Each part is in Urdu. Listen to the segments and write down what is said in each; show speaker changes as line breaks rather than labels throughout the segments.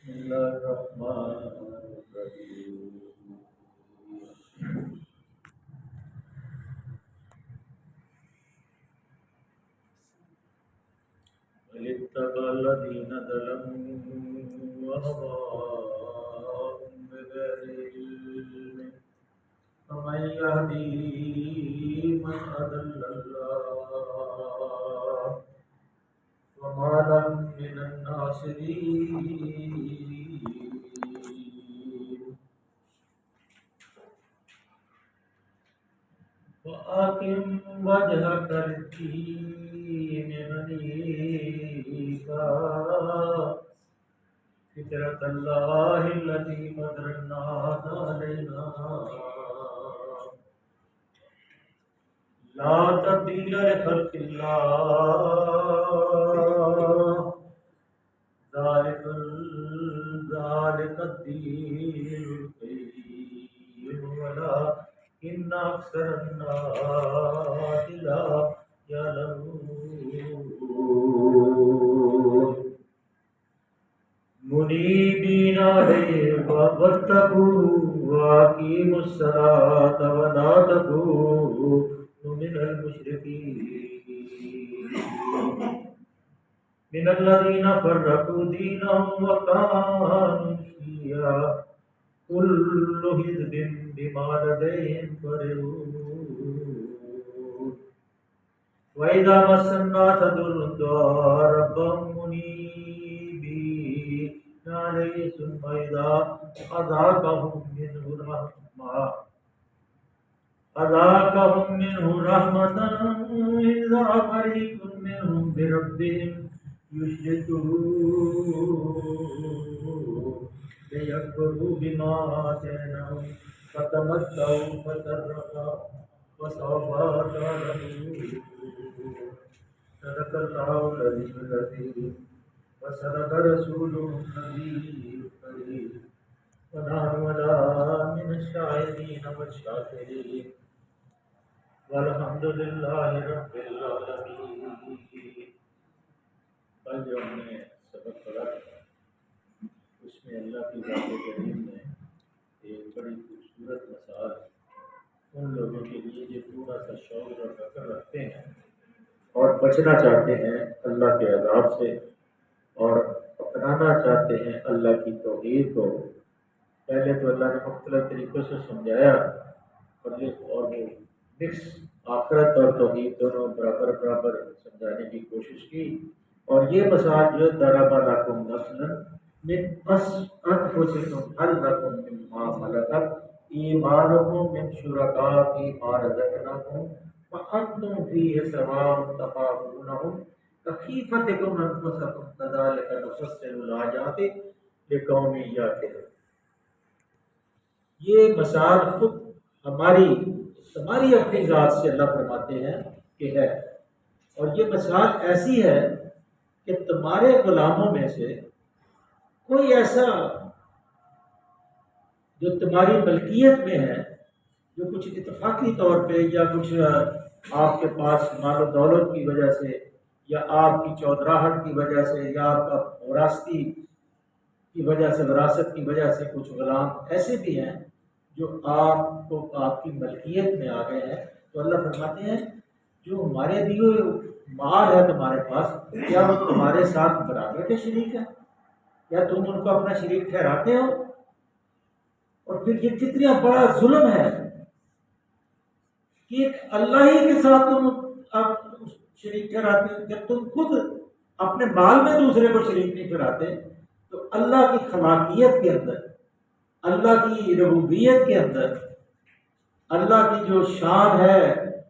الله الرحمن الرحيم بل اتبع الذين ظلموا أهواءهم بغير علم فمن يهدي من أضل الله وما لهم من الناصرين وأقم وجهك للدين حنيفا فطرة الله التي فطر الناس عليها لا تبديل لخلق الله ذلك الدين القيم ولكن أكثر الناس لا يعلمون منيبين إليه واتقوه وأقيموا الصلاة ولا تكونوا من المشركين من الذين فرقوا دينهم وكانوا شيعا كل حزب بما لديهم فرحون وإذا مس الناس ضر دعا ربهم منيبين عليه ثم إذا أذاقهم منه رحمة إذا فريق منهم بربهم يشركون ليكفروا بما آتيناهم فتمتعوا فترقوا وسوف تعلمون صدق الله العظيم العظيم وصدق رسوله النبي الكريم ونحن على من الشاهدين والشاكرين والحمد لله رب العالمين. کل جو ہم نے سبق پڑھا اس میں اللہ کی ذات کریم نے ایک بڑی خوبصورت مثال ان لوگوں کے لیے جو تھوڑا سا شوق اور فکر رکھتے ہیں اور بچنا چاہتے ہیں اللہ کے عذاب سے اور اپنانا چاہتے ہیں اللہ کی توحید کو. پہلے تو اللہ نے مختلف طریقوں سے سمجھایا اور وہ مکس آخرت اور توحید دونوں برابر برابر سمجھانے کی کوشش کی. اور یہ مثال جو ضرب لکم مثلا من انفسکم هل لکم مما ملکت ایمانکم من شرکاء فیما رزقناکم وانتم فیہ سواء تخافونہم کخیفتکم انفسکم کذالک نفصل الآیات لقوم یعقلون. یہ مثال خود ہماری اپنی ذات سے اللہ فرماتے ہیں کہ ہے، اور یہ مثال ایسی ہے کہ تمہارے غلاموں میں سے کوئی ایسا جو تمہاری ملکیت میں ہے، جو کچھ اتفاقی طور پہ یا کچھ آپ کے پاس مال و دولت کی وجہ سے یا آپ کی چودراہٹ کی وجہ سے یا آپ کا وراثتی کی وجہ سے وراثت کی وجہ سے کچھ غلام ایسے بھی ہیں جو آپ کو آپ کی ملکیت میں آ گئے ہیں، تو اللہ فرماتے ہیں جو ہمارے دیے مال ہے تمہارے پاس، کیا وہ تمہارے ساتھ برابر کے شریک ہے؟ کیا تم ان کو اپنا شریک ٹھہراتے ہو؟ اور پھر یہ کتنا بڑا ظلم ہے کہ اللہ ہی کے ساتھ تم اب شریک ٹھہراتے ہو. جب تم خود اپنے مال میں دوسرے کو شریک نہیں ٹھہراتے تو اللہ کی خلاقیت کے اندر، اللہ کی ربوبیت کے اندر، اللہ کی جو شان ہے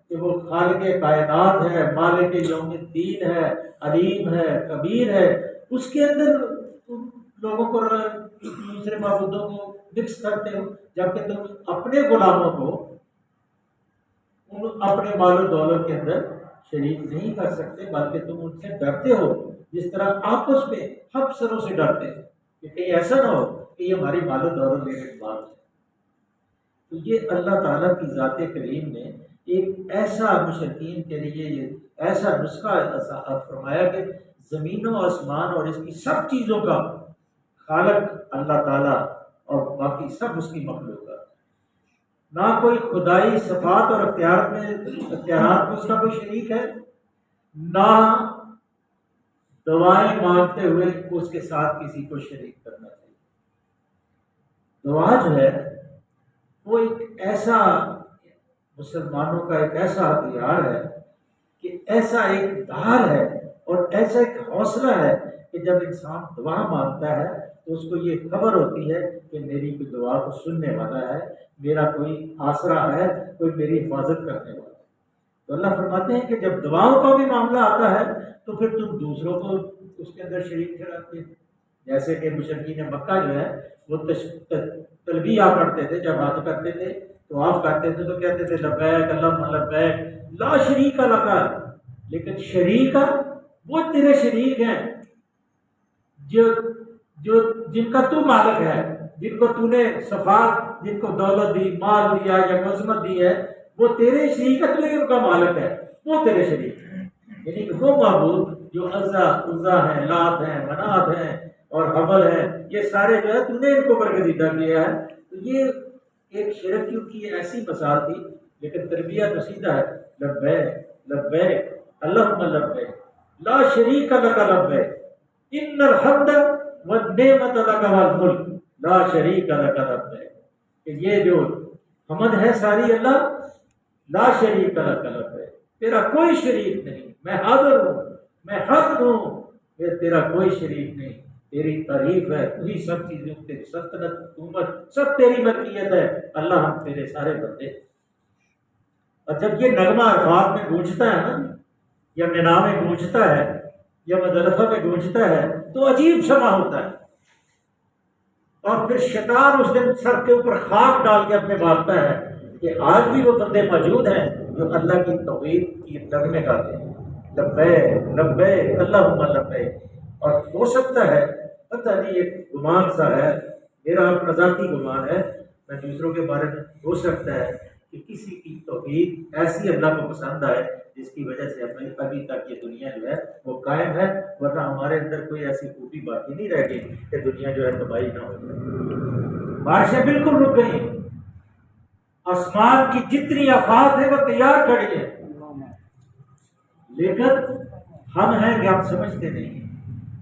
کہ وہ خالق کائنات ہے، مالک یوم الدین ہے، علیم ہے، کبیر ہے، اس کے اندر تم لوگوں کو دوسرے معبودوں کو مکس کرتے ہو، جبکہ تم اپنے غلاموں کو اپنے مال و دولت کے اندر شریک نہیں کر سکتے، بلکہ تم ان سے ڈرتے ہو جس طرح آپس میں افسروں سے ڈرتے ہیں کہ کہیں ایسا نہ ہو کہ یہ ہماری مال و دولت لینے کے بعد ہے. تو یہ اللہ تعالیٰ کی ذات کریم نے ایک ایسا مشرکین کے لیے یہ ایسا نسخہ فرمایا کہ زمین و آسمان اور اس کی سب چیزوں کا خالق اللہ تعالیٰ اور باقی سب اس کی مخلوقات، نہ کوئی خدائی صفات اور اختیارات میں اس کا کوئی شریک ہے، نہ دعائیں مانگتے ہوئے اس کے ساتھ کسی کو شریک کرنا چاہیے۔ دعا جو ہے وہ ایک ایسا مسلمانوں کا ایک ایسا ہتھیار ہے کہ ایسا ایک دھار ہے اور ایسا ایک حوصلہ ہے کہ جب انسان دعا مانگتا ہے تو اس کو یہ خبر ہوتی ہے کہ میری کوئی دعا کو سننے والا ہے، میرا کوئی آسرا ہے، کوئی میری حفاظت کرنے والا ہے۔ تو اللہ فرماتے ہیں کہ جب دعاؤں کا بھی معاملہ آتا ہے تو پھر تم دوسروں کو اس کے اندر شریک ٹھہراتے ہیں، جیسے کہ مشرکین مکہ جو ہے وہ تلبیہ پڑھتے تھے، جب حج کرتے تھے طواف کرتے تھے تو کہتے تھے لبیک اللہم لبیک لا شریک لک، لیکن شریک وہ تیرے شریک ہیں جو جن کا تو مالک ہے، جن کو تو نے صفات، جن کو دولت دی، مال دیا یا عظمت دی ہے، وہ تیرے شریک ہے، تو ان کا مالک ہے، وہ تیرے شریک ہے۔ یعنی کہ وہ معبود جو عزا ہیں، لات ہیں، منات ہیں اور حبل ہیں، یہ سارے جو ہے تو نے ان کو برگزیدہ کیا ہے۔ تو یہ ایک شرک کی ایسی مثال تھی، لیکن تربیت تو سیدھا ہے لبیک لبیک اللہم لبیک لا شریک لک لبیک ان الحمد والنعمت لک والملک لا شریک لک لبیک، کہ یہ جو حمد ہے ساری اللہ، لا شریک لک لبیک، تیرا کوئی شریک نہیں، میں حاضر ہوں، میں حق ہوں، یہ تیرا کوئی شریک نہیں، تیری تعریف ہے، تجھی سب چیزوں، تیری سلطنت، حکومت سب تیری ملکیت ہے اللہ، ہم تیرے سارے بندے۔ اور جب یہ نغمہ عرفات میں گونجتا ہے نا، یا مینا میں گونجتا ہے یا مزدلفہ میں گونجتا ہے تو عجیب سما ہوتا ہے، اور پھر شیطان اس دن سر کے اوپر خاک ڈال کے اپنے مارتا ہے کہ آج بھی وہ بندے موجود ہیں جو اللہ کی توحید کی نغمے گاتے ہیں، لبیک لبیک اللہم لبیک۔ اور ہو سکتا ہے، پتہ نہیں، ایک گمان سا ہے، میرا اپنا ذاتی گمان ہے، میں دوسروں کے بارے میں، ہو سکتا ہے کہ کسی کی توحید ایسی اللہ کو پسند آئے جس کی وجہ سے ابھی تک یہ دنیا جو ہے وہ قائم ہے، ورنہ ہمارے اندر کوئی ایسی خوبی باقی نہیں رہ گئی کہ دنیا جو ہے تباہی نہ ہو جائے۔ بارشیں بالکل رک گئی ہیں، آسمان کی جتنی آفات ہے وہ تیار کھڑی ہے، لیکن ہم ہیں کہ ہم سمجھتے نہیں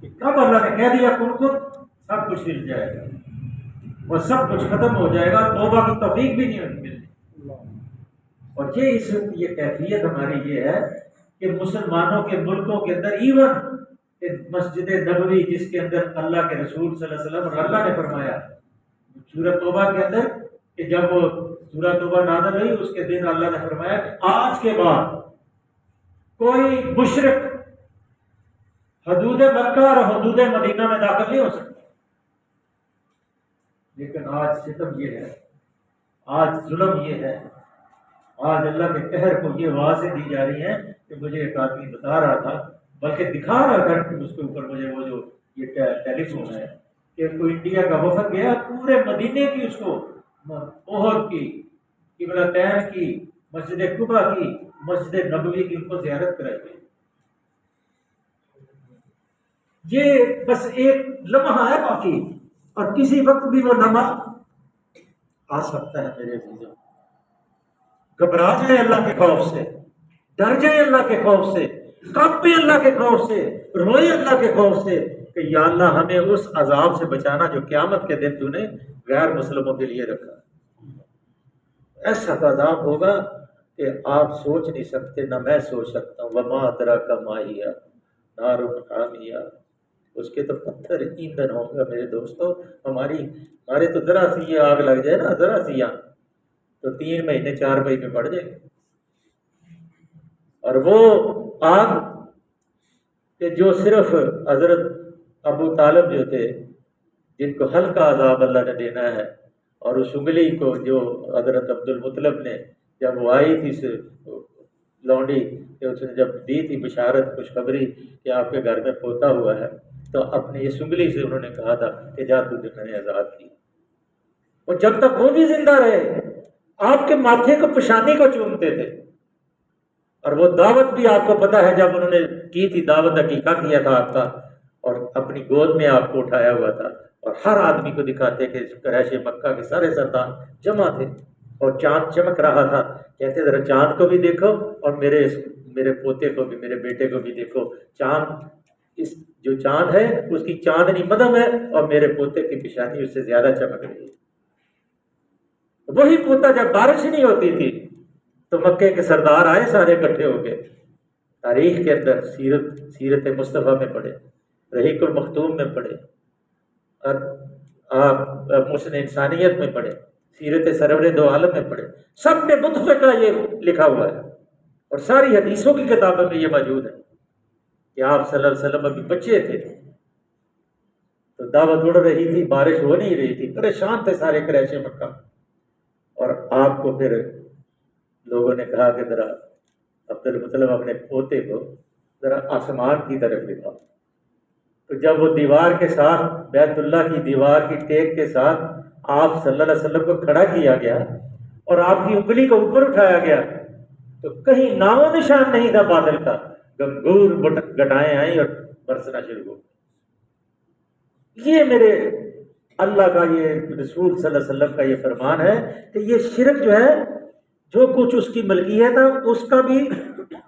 کہ کب اللہ نے کہہ دیا کن کن سب کچھ مل جائے گا، وہ سب کچھ ختم ہو جائے گا، توبہ کی توفیق بھی نہیں ملتی۔ اور یہ اس وقت یہ کیفیت ہماری یہ ہے کہ مسلمانوں کے ملکوں کے اندر ایون مسجد نبوی جس کے اندر اللہ کے رسول صلی اللہ علیہ وسلم اور اللہ نے فرمایا سورہ توبہ کے اندر کہ جب وہ سورہ توبہ نازل ہوئی اس کے دن اللہ نے فرمایا کہ آج کے بعد کوئی مشرک حدود مکہ اور حدود مدینہ میں داخل نہیں ہو سکتا۔ لیکن آج ستم یہ ہے، آج ظلم یہ ہے، آج اللہ کے قہر کو یہ واضح دی جا رہی ہے کہ مجھے ایک آدمی بتا رہا تھا، بلکہ دکھا رہا تھا کہ اس کے اوپر مجھے وہ جو یہ ٹیلی فون ہے کہ کوئی انڈیا کا وفد گیا، پورے مدینے کی اس کو، احد کی، قبلتین کی، مسجد قباء کی، مسجد نبوی کی ان کو زیارت کرائی گئی۔ یہ بس ایک لمحہ ہے باقی، اور کسی وقت بھی وہ لمحہ آ سکتا ہے۔ میرے عزیزوں، گھبرا جائیں اللہ کے خوف سے، ڈر جائیں اللہ کے خوف سے، کانپیں اللہ کے خوف سے، روئیں اللہ کے خوف سے کہ یا اللہ ہمیں اس عذاب سے بچانا جو قیامت کے دن تو نے غیر مسلموں کے لیے رکھا۔ ایسا عذاب ہوگا کہ آپ سوچ نہیں سکتے، نہ میں سوچ سکتا ہوں۔ وما ادراک ما ہی نار حامیہ، اس کے تو پتھر ایندھن ہوں گا۔ میرے دوستو، ہمارے تو ذرا سی یہ آگ لگ جائے نا، ذرا سی آگ تو 3 مہینے 4 مہینے پڑ جائیں گے، اور وہ آگ کہ جو صرف حضرت ابو طالب جو تھے جن کو ہلکا عذاب اللہ نے دینا ہے، اور اس انگلی کو جو حضرت عبد المطلب نے جب وہ آئی تھی لونڈی کہ اس نے جب دی تھی بشارت خوشخبری کہ آپ کے گھر میں پوتا ہوا ہے، تو اپنی اس انگلی سے انہوں نے کہا تھا کہ جا تجھے میں نے آزاد کی۔ اور جب تک وہ بھی زندہ رہے آپ کے ماتھے کو، پیشانی کو چومتے تھے، اور وہ دعوت بھی آپ کو پتہ ہے جب انہوں نے کی تھی دعوت، عقیقہ کیا تھا آپ کا، اور اپنی گود میں آپ کو اٹھایا ہوا تھا، اور ہر آدمی کو دکھاتے کہ قریش مکہ کے سارے سردار جمع تھے اور چاند چمک رہا تھا، کہتے ذرا چاند کو بھی دیکھو اور میرے پوتے کو بھی، میرے بیٹے کو بھی دیکھو، چاند اس جو چاند ہے اس کی چاندنی مدھم ہے اور میرے پوتے کی پیشانی اس سے زیادہ چمک رہی ہے۔ وہی پوتا جب بارش نہیں ہوتی تھی تو مکے کے سردار آئے سارے اکٹھے ہو کے، تاریخ کے اندر سیرت مصطفیٰ میں پڑھے، رحیق المختوم میں پڑھے، اور آپ محسن انسانیت میں پڑھے، سیرت سرور دو عالم میں پڑھے، سب میں متفقہ یہ لکھا ہوا ہے اور ساری حدیثوں کی کتابوں میں یہ موجود ہے کہ آپ صلی اللہ علیہ وسلم ابھی بچے تھے تو دعوت اڑ رہی تھی، بارش ہو نہیں رہی تھی، پریشان تھے سارے قریش مکہ، اور آپ کو پھر لوگوں نے کہا کہ ذرا عبد المطلب اپنے پوتے کو ذرا آسمان کی طرف دکھاؤ۔ تو جب وہ دیوار کے ساتھ، بیت اللہ کی دیوار کی ٹیک کے ساتھ آپ صلی اللہ علیہ وسلم کو کھڑا کیا گیا اور آپ کی انگلی کو اوپر اٹھایا گیا تو کہیں نام و نشان نہیں تھا بادل کا، گنگور گٹائیں آئیں اور برسنا شروع ہو۔ یہ میرے اللہ کا، یہ رسول صلی اللہ علیہ وسلم کا یہ فرمان ہے کہ یہ شرک جو ہے، جو کچھ اس کی ملکیت ہے اس کا بھی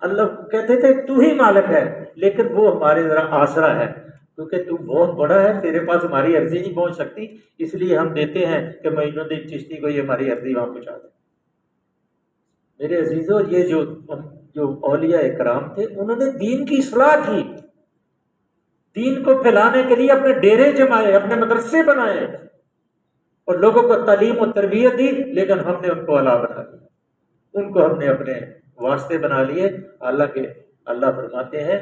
اللہ کہتے تھے تو ہی مالک ہے، لیکن وہ ہمارے ذرا آسرا ہے کیونکہ تو بہت بڑا ہے، تیرے پاس ہماری عرضی نہیں پہنچ سکتی، اس لیے ہم دیتے ہیں کہ معین الدین چشتی کو یہ ہماری عرضی وہاں پہنچا دیں۔ میرے عزیزوں، یہ جو اولیاء کرام تھے انہوں نے دین کی اصلاح کی، دین کو پھیلانے کے لیے اپنے ڈیرے جمائے، اپنے مدرسے بنائے اور لوگوں کو تعلیم و تربیت دی، لیکن ہم نے ان کو اعلیٰ بنا دیا، ان کو ہم نے اپنے واسطے بنا لیے۔ حالانکہ اللہ فرماتے ہیں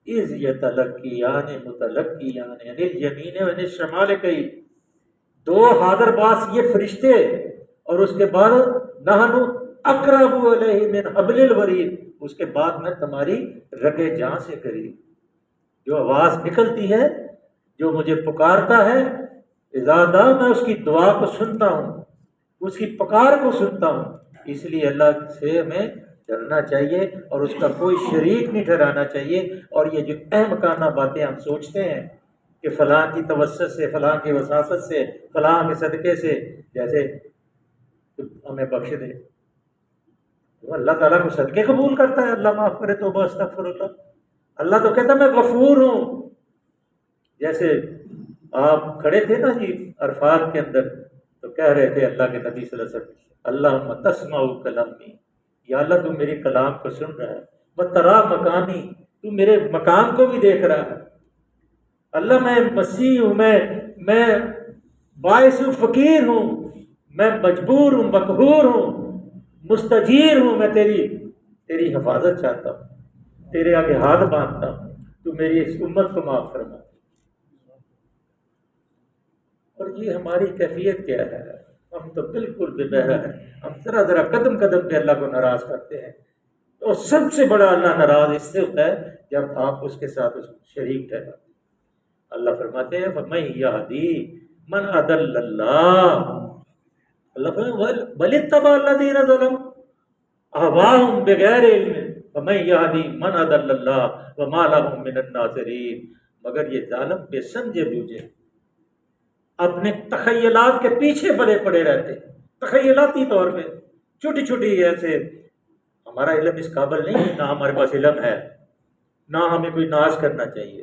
اِذ یتلقیان متلقیان عن الیمین وعن الشمال، کئی دو حاضر باز یہ فرشتے، اور اس کے بعد نحن اقرب الیہ من حبل الورید، اس کے بعد میں تمہاری رگے جاں سے قریب۔ جو آواز نکلتی ہے، جو مجھے پکارتا ہے، اذا دعا، میں اس کی دعا کو سنتا ہوں، اس کی پکار کو سنتا ہوں۔ اس لیے اللہ سے ہمیں ڈرنا چاہیے اور اس کا کوئی شریک نہیں ٹھہرانا چاہیے۔ اور یہ جو اہم کانہ باتیں ہم سوچتے ہیں کہ فلاں کی توسط سے، فلاں کی وساطت سے، فلاں کے صدقے سے، جیسے ہمیں بخش دے، تو اللہ تعالیٰ کو صدقے قبول کرتا ہے، اللہ معاف کرے، توبہ استغفر اللہ۔ اللہ تو کہتا ہے میں غفور ہوں۔ جیسے آپ کھڑے تھے نا جی عرفات کے اندر تو کہہ رہے تھے اللہ کے نبی صلی اللہ علیہ وسلم، اللہم تسمع کلامی، یا اللہ تو میری کلام کو سن رہا ہے، وترا مکانی، تو میرے مقام کو بھی دیکھ رہا ہے، اللہ میں مسیح ہوں، میں باعث ہوں، فقیر ہوں، میں مجبور ہوں، مقہور ہوں، مستجیر ہوں، میں تیری حفاظت چاہتا ہوں، تیرے آگے ہاتھ باندھتا ہوں، تو میری اس امت کو معاف فرما۔ اور یہ ہماری کیفیت کیا ہے؟ ہم تو بالکل بے بہرا ہیں، ہم ذرا ذرا قدم قدم پہ اللہ کو ناراض کرتے ہیں، اور سب سے بڑا اللہ ناراض اس سے ہوتا ہے جب آپ اس کے ساتھ اس شریک ٹھہراتے ہیں۔ اللہ فرماتے ہیں فَمَن يَهْدِي مَنْ أَضَلَّ اللَّهُ، اللہ فرماتے بَلِ اتَّبَعَ الَّذِينَ ظَلَمُوا أَهْوَاءَهُمْ بِغَيْرِ عِلْمٍ فَمَن يَهْدِي مَنْ أَضَلَّ اللَّهُ وَمَا لَهُم مِّنَ النَّاصِرِينَ۔ مگر یہ ظالم بے سمجھے بوجھے اپنے تخیلات کے پیچھے پڑے رہتے، تخیلاتی طور پہ چھوٹی چھوٹی، ایسے ہمارا علم اس قابل نہیں، نہ ہمارے پاس علم ہے، نہ ہمیں کوئی ناز کرنا چاہیے،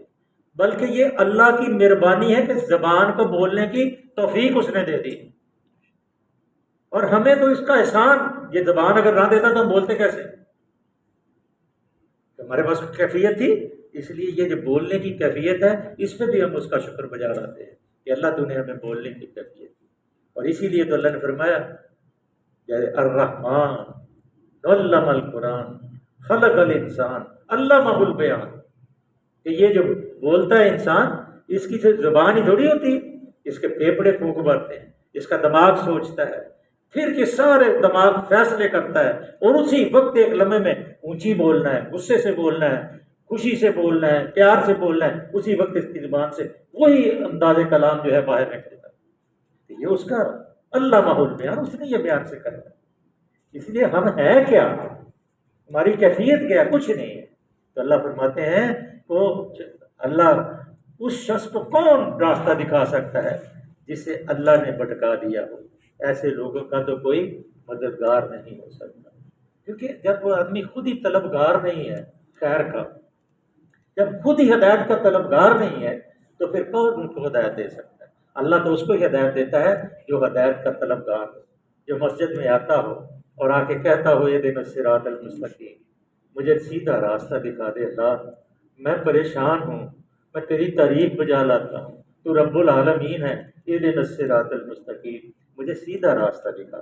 بلکہ یہ اللہ کی مہربانی ہے کہ زبان کو بولنے کی توفیق اس نے دے دی، اور ہمیں تو اس کا احسان، یہ زبان اگر نہ دیتا تو ہم بولتے کیسے؟ ہمارے پاس کیفیت تھی، اس لیے یہ جو بولنے کی کیفیت ہے اس پہ بھی ہم اس کا شکر بجا لاتے ہیں کہ اللہ تو نے ہمیں بولنے کی کیفیت دی۔ اور اسی لیے تو اللہ نے فرمایا الرحمن علم القرآن خلق الانسان علمہ البیان، کہ یہ جو بولتا ہے انسان، اس کی جو زبان ہی تھوڑی ہوتی، اس کے پھیپھڑے پھونک بھرتے ہیں، اس کا دماغ سوچتا ہے، پھر یہ سارے دماغ فیصلے کرتا ہے، اور اسی وقت ایک لمحے میں اونچی بولنا ہے، غصے سے بولنا ہے، خوشی سے بولنا ہے، پیار سے بولنا ہے، اسی وقت اس کی زبان سے وہی انداز کلام جو ہے باہر نکلتا ہے۔ یہ اس کا علامہ البیان، اس نے یہ بیان سے کرنا ہے۔ اس لیے ہم ہیں کیا، ہماری کیفیت کیا، کچھ نہیں ہے۔ تو اللہ فرماتے ہیں وہ اللہ اس شخص کو کون راستہ دکھا سکتا ہے جسے اللہ نے بھٹکا دیا ہو؟ ایسے لوگوں کا تو کوئی مددگار نہیں ہو سکتا، کیونکہ جب وہ آدمی خود ہی طلبگار نہیں ہے خیر کا، جب خود ہی ہدایت کا طلبگار نہیں ہے تو پھر کون ان کو ہدایت دے سکتا ہے؟ اللہ تو اس کو ہی ہدایت دیتا ہے جو ہدایت کا طلبگار ہو، جو مسجد میں آتا ہو اور آ کے کہتا ہو یہ دن الصراط المستقیم، مجھے سیدھا راستہ دکھا دے اللہ، میں پریشان ہوں، میں تیری تعریف بجا لاتا ہوں، تو رب العالمین ہے، یہ دن الصراط المستقیم، مجھے سیدھا راستہ دکھا۔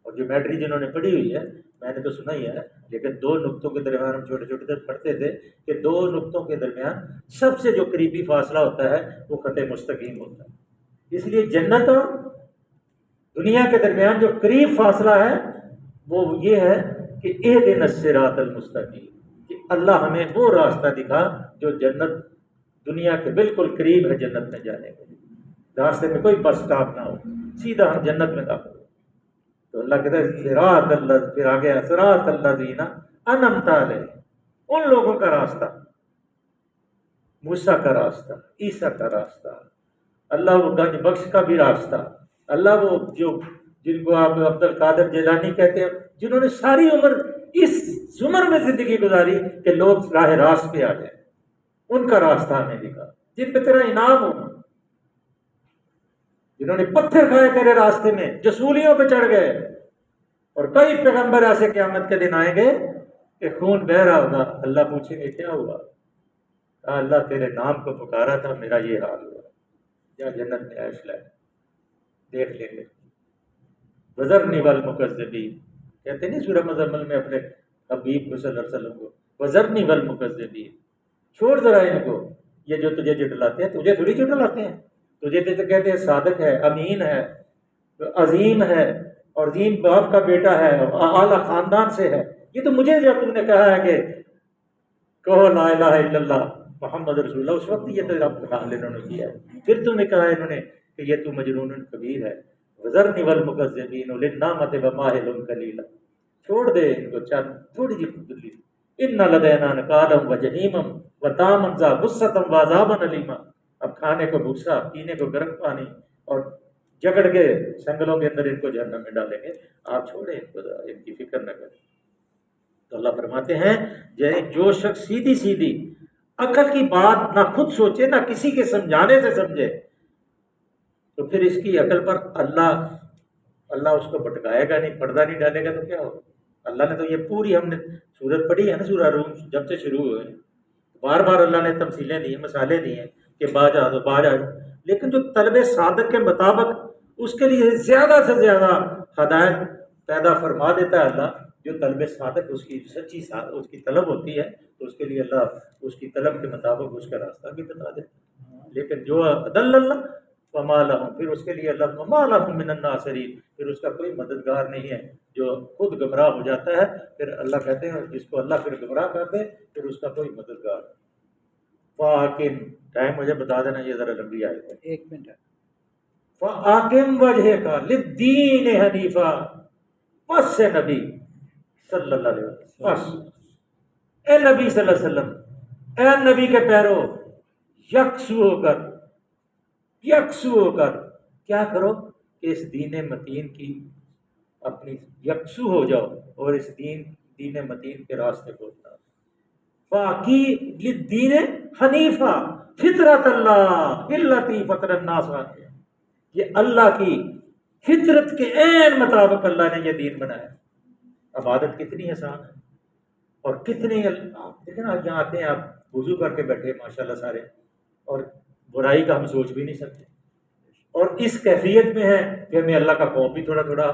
اور جیومیٹری جنہوں نے پڑھی ہوئی ہے، میں نے تو سنا ہی ہے، لیکن دو نقطوں کے درمیان ہم چھوٹے چھوٹے تھے پڑھتے تھے کہ دو نقطوں کے درمیان سب سے جو قریبی فاصلہ ہوتا ہے وہ خط مستقیم ہوتا ہے، اس لیے جنت اور دنیا کے درمیان جو قریب فاصلہ ہے وہ یہ ہے کہ اہدنا الصراط المستقیم، کہ اللہ ہمیں وہ راستہ دکھا جو جنت دنیا کے بالکل قریب ہے جنت میں جانے کے لیے، راستے میں کوئی بس اسٹاپ نہ ہو، سیدھا ہم جنت میں داخل ہو۔ تو اللہ کہتا ہے صراط اللہ، پھر آگے صراط الذین انعمت علیہم، ان لوگوں کا راستہ، موسیٰ کا راستہ، عیسیٰ کا راستہ، اللہ وہ گنج بخش کا بھی راستہ، اللہ وہ جو جن کو آپ عبد القادر جیلانی کہتے ہیں، جنہوں نے ساری عمر اس زمر میں زندگی گزاری کہ لوگ راہ راست پہ آ جائیں، ان کا راستہ ہمیں دکھا، جن پہ تیرا انعام ہو، جنہوں نے پتھر کھائے تیرے راستے میں، جسولیوں پہ چڑھ گئے، اور کئی پیغمبر ایسے قیامت کے دن آئیں گے کہ خون بہ رہا ہوگا، اللہ پوچھیں گے کیا ہوا؟ کہا اللہ تیرے نام کو پکارا تھا، میرا یہ حال ہوا، یا جنت میں عیش لائے، دیکھ لیں گے۔ وَذَرْنِي وَالْمُكَذِّبِينَ، کہتے نہیں سورہ مزمل میں اپنے حبیب کو صلی اللہ علیہ وسلم کو، وَذَرْنِي وَالْمُكَذِّبِينَ، چھوڑ ذرا ان کو، یہ جو تجھے جھٹلاتے ہیں، تجھے تھوڑی جھٹلاتے ہیں، تجھے تو کہتے ہیں صادق ہے، امین ہے، عظیم ہے، اور عظیم باپ کا بیٹا ہے، اعلیٰ خاندان سے ہے، یہ تو مجھے جب تم نے کہا ہے کہ کہو لا الہ الا اللہ محمد رسول اللہ، اس وقت یہ تیرا حال انہوں نے کیا ہے، پھر تم نے کہا انہوں نے کہ یہ تو مجنون کبیر ہے، وَذَرْنِي وَالْمُكَذِّبِينَ وَلِلنَّعْمَةِ وَمَاهِلٌ قَلِيلًا، چھوڑ دے ان کو چند تھوڑی جی بدلی، ان لدینا نکالا وجحیما وطعاما ذا غصۃ وعذابا الیما، اب کھانے کو بھوسا، پینے کو گرم پانی، اور جگڑ کے سنگلوں کے اندر ان کو جہنم میں ڈالیں گے، آپ چھوڑیں ان کو، ان کی فکر نہ کریں۔ تو اللہ فرماتے ہیں جو شخص سیدھی سیدھی عقل کی بات نہ خود سوچے نہ کسی کے سمجھانے سے سمجھے، تو پھر اس کی عقل پر اللہ اس کو بھٹکائے گا نہیں، پردہ نہیں ڈالے گا تو کیا ہوگا؟ اللہ نے تو یہ پوری، ہم نے سورت پڑھی ہے نا، سورہ روم جب سے شروع ہوئے بار بار اللہ نے تمثیلیں دی ہیں، مثالیں دی ہیں کہ باز آ باز آ، لیکن جو طلب صادق کے مطابق اس کے لیے زیادہ سے زیادہ ہدایت پیدا فرما دیتا ہے اللہ، جو طلب صادق اس کی سچی اس کی طلب ہوتی ہے تو اس کے لیے اللہ اس کی طلب کے مطابق اس کا راستہ بھی بتا دیتا ہے۔ لیکن جو عدل اللہ وما لہم، پھر اس کے لیے اللہ وما لہم من الناصرین، پھر اس کا کوئی مددگار نہیں ہے، جو خود گمراہ ہو جاتا ہے پھر اللہ کہتے ہیں جس کو اللہ پھر گمراہ کر دے پھر اس کا کوئی مددگار نہیں۔ فاقم، ٹائم مجھے بتا دینا، یہ ذرا لمبی آیت ہے،
ایک منٹ ہے۔
فاقم وجہ کا للدین حنیفا، پس سے نبی صلی اللہ علیہ وسلم، پس اے نبی صلی اللہ علیہ وسلم، اے نبی کے پیرو، یکسو ہو کر کیا کرو کہ اس دین متین کی اپنی یکسو ہو جاؤ اور اس دین متین کے راستے کو اپناؤ۔ باقی للدین حنیفہ فطرت اللہ التی فطر الناس علیہا، یہ اللہ کی فطرت کے عین مطابق اللہ نے یہ دین بنایا۔ عبادت کتنی آسان ہے، اور کتنے دیکھیں نا، یہاں آتے ہیں آپ وضو کر کے بیٹھے ماشاءاللہ سارے، اور برائی کا ہم سوچ بھی نہیں سکتے، اور اس کیفیت میں ہے کہ ہمیں اللہ کا خوف بھی تھوڑا تھوڑا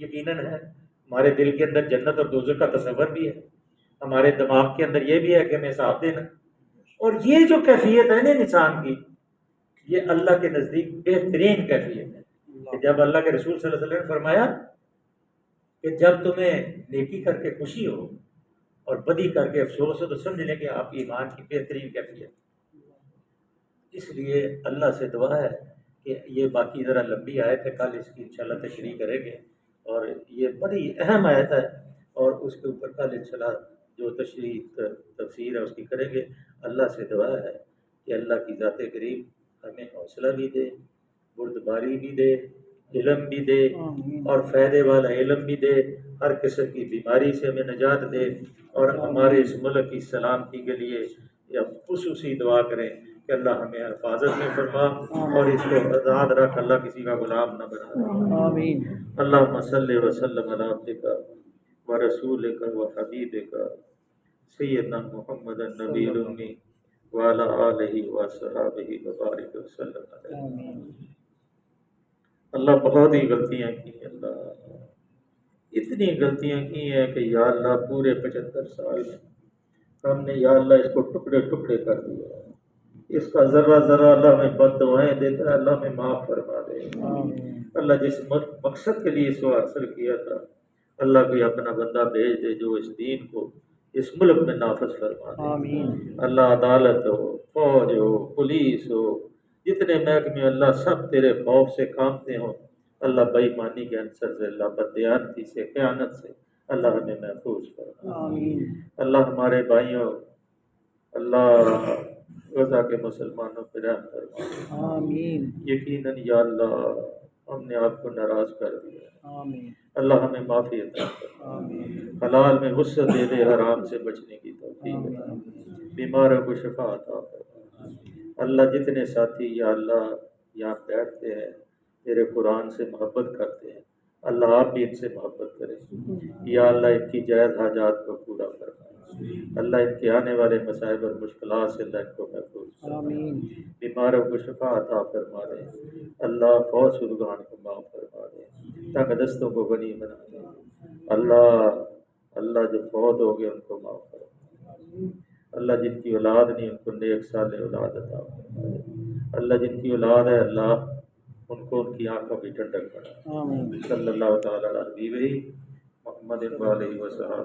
یقیناً ہے، ہمارے دل کے اندر جنت اور دوزخ کا تصور بھی ہے، ہمارے دماغ کے اندر یہ بھی ہے کہ ہمیں حساب دینا، اور یہ جو کیفیت ہے نا انسان کی، یہ اللہ کے نزدیک بہترین کیفیت ہے کہ جب اللہ کے رسول صلی اللہ علیہ وسلم نے فرمایا کہ جب تمہیں نیکی کر کے خوشی ہو اور بدی کر کے افسوس ہو تو سمجھ لیں کہ آپ کی ایمان کی بہترین کیفیت۔ اس لیے اللہ سے دعا ہے کہ یہ باقی ذرا لمبی آیت ہے، کل اس کی انشاءاللہ تشریح کریں گے، اور یہ بڑی اہم آیت ہے، اور اس کے اوپر کل انشاءاللہ جو تشریح تفسیر ہے اس کی کریں گے۔ اللہ سے دعا ہے کہ اللہ کی ذات کریم ہمیں حوصلہ بھی دے، بردباری بھی دے، علم بھی دے اور فائدے والا علم بھی دے، ہر قسم کی بیماری سے ہمیں نجات دے، اور ہمارے اس ملک کی سلامتی کے لیے یا خصوصی دعا کریں کہ اللہ ہمیں حفاظت میں فرما اور اس کو آزاد رکھ، اللہ کسی کا غلام نہ بنا۔
آمین۔
اللہم صلی وسلم علی عبدک و رسولک و حبیبک سیدنا محمد النبی الامی وعلی آلہ وصحبہ وبارک وسلم علیہ۔
آمین۔
اللہ بہت ہی غلطیاں کی ہیں، اللہ اتنی غلطیاں کی ہیں کہ یا اللہ پورے 75 سال میں ہم نے یا اللہ اس کو ٹکڑے ٹکڑے کر دیا، اس کا ذرہ ذرہ اللہ ہمیں بد دعائیں دیتا ہے، اللہ ہمیں معاف فرما دے۔
آمین۔
اللہ جس مقصد کے لیے اس کو حاصل کیا تھا، اللہ کوئی اپنا بندہ بھیج دے جو اس دین کو اس ملک میں نافذ فرما دے۔
آمین۔
اللہ عدالت ہو، فوج ہو، پولیس ہو، جتنے محکمے اللہ سب تیرے خوف سے کامتے ہوں، اللہ بے ایمانی کے عنصر سے، اللہ بددیانتی سے، خیانت سے اللہ ہمیں محفوظ فرما۔
آمین۔
اللہ ہمارے بھائیوں، اللہ غزہ کے مسلمانوں پہ رحم فرما۔
آمین۔
یقیناً یا اللہ ہم نے آپ کو ناراض کر دیا،
آمین۔
اللہ ہمیں معافی عطا فرما،
آمین۔
حلال میں وسعت دے دے، حرام سے بچنے کی توفیق عطا، بیماروں کو شفا عطا فرما۔ اللہ جتنے ساتھی یا اللہ یہاں بیٹھتے ہیں تیرے قرآن سے محبت کرتے ہیں، اللہ آپ بھی ان سے محبت کریں، یا اللہ ان کی جائز حاجات کو پورا فرما، اللہ ان کے آنے والے مصائب اور مشکلات سے اللہ ان کو محفوظ فرما،
آمین۔
بیماروں کو شفا عطا فرما دے، اللہ فوت شدگان کو معاف فرما دے، تنگ دستوں کو غنی بنا دے، اللہ جو فوت ہو گئے ان کو معاف فرما دے، اللہ جن کی اولاد نہیں ان کو نیک صالح اولاد عطا فرما دے، اللہ جن کی اولاد ہے اللہ ان کو ان کی آنکھوں کی ٹھنڈک بنا،
آمین۔
صلی اللہ تعالیٰ علیہ محمد و علیہ وسلم۔